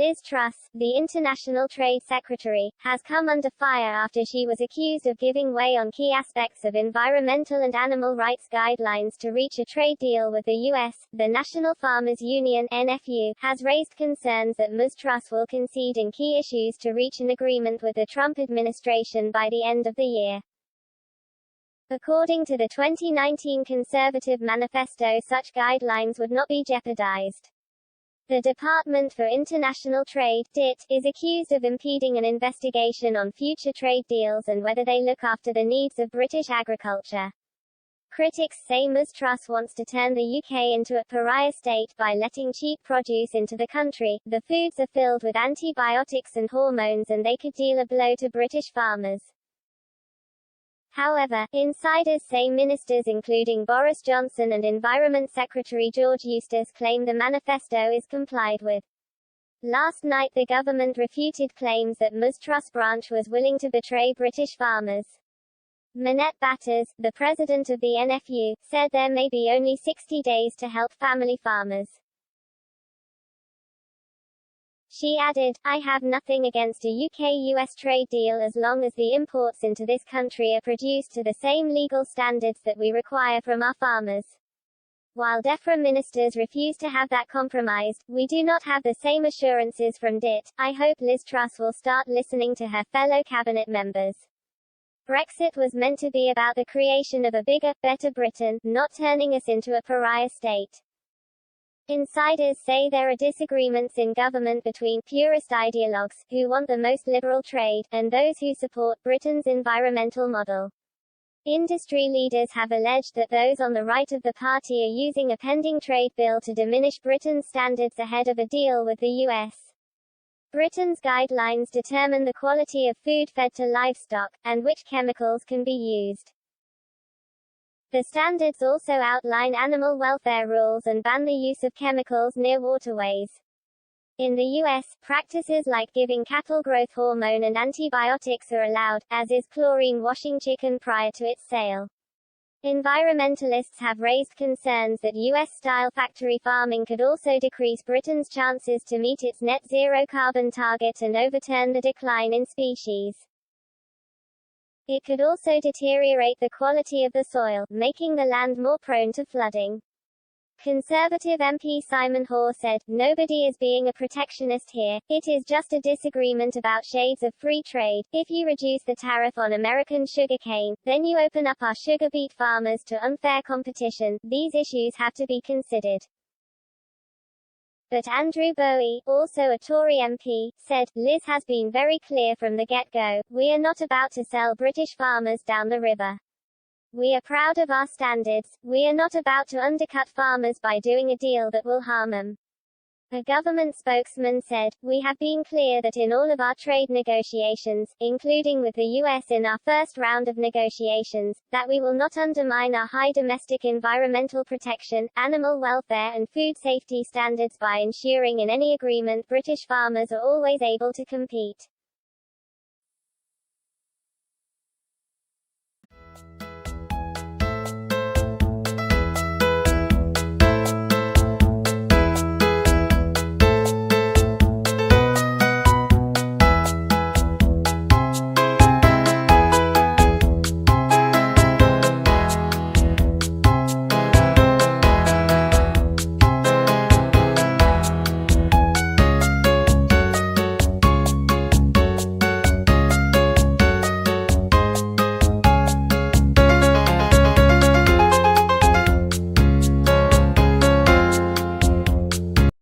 Liz Truss, the International Trade Secretary, has come under fire after she was accused of giving way on key aspects of environmental and animal rights guidelines to reach a trade deal with the U.S. The National Farmers Union (NFU) has raised concerns that Ms. Truss will concede in key issues to reach an agreement with the Trump administration by the end of the year. According to the 2019 Conservative Manifesto, such guidelines would not be jeopardized. The Department for International Trade (DIT) is accused of impeding an investigation on future trade deals and whether they look after the needs of British agriculture. Critics say Ms. Truss wants to turn the UK into a pariah state by letting cheap produce into the country. The foods are filled with antibiotics and hormones, and they could deal a blow to British farmers. However, insiders say ministers including Boris Johnson and Environment Secretary George Eustice claim the manifesto is complied with. Last night the government refuted claims that Ms. Truss' branch was willing to betray British farmers. Minette Batters, the president of the NFU, said there may be only 60 days to help family farmers. She added, "I have nothing against a UK-US trade deal as long as the imports into this country are produced to the same legal standards that we require from our farmers. While DEFRA ministers refuse to have that compromised, we do not have the same assurances from DIT. I hope Liz Truss will start listening to her fellow cabinet members." Brexit was meant to be about the creation of a bigger, better Britain, not turning us into a pariah state. Insiders say there are disagreements in government between purist ideologues, who want the most liberal trade, and those who support Britain's environmental model. Industry leaders have alleged that those on the right of the party are using a pending trade bill to diminish Britain's standards ahead of a deal with the US. Britain's guidelines determine the quality of food fed to livestock, and which chemicals can be used. The standards also outline animal welfare rules and ban the use of chemicals near waterways. In the U.S., practices like giving cattle growth hormone and antibiotics are allowed, as is chlorine washing chicken prior to its sale. Environmentalists have raised concerns that U.S.-style factory farming could also decrease Britain's chances to meet its net zero carbon target and overturn the decline in species. It could also deteriorate the quality of the soil, making the land more prone to flooding. Conservative MP Simon Hoare said, "Nobody is being a protectionist here, it is just a disagreement about shades of free trade. If you reduce the tariff on American sugarcane, then you open up our sugar beet farmers to unfair competition. These issues have to be considered." But Andrew Bowie, also a Tory MP, said, "Liz has been very clear from the get-go, we are not about to sell British farmers down the river. We are proud of our standards, we are not about to undercut farmers by doing a deal that will harm them." A government spokesman said, "We have been clear that in all of our trade negotiations, including with the US in our first round of negotiations, that we will not undermine our high domestic environmental protection, animal welfare and food safety standards by ensuring in any agreement British farmers are always able to compete."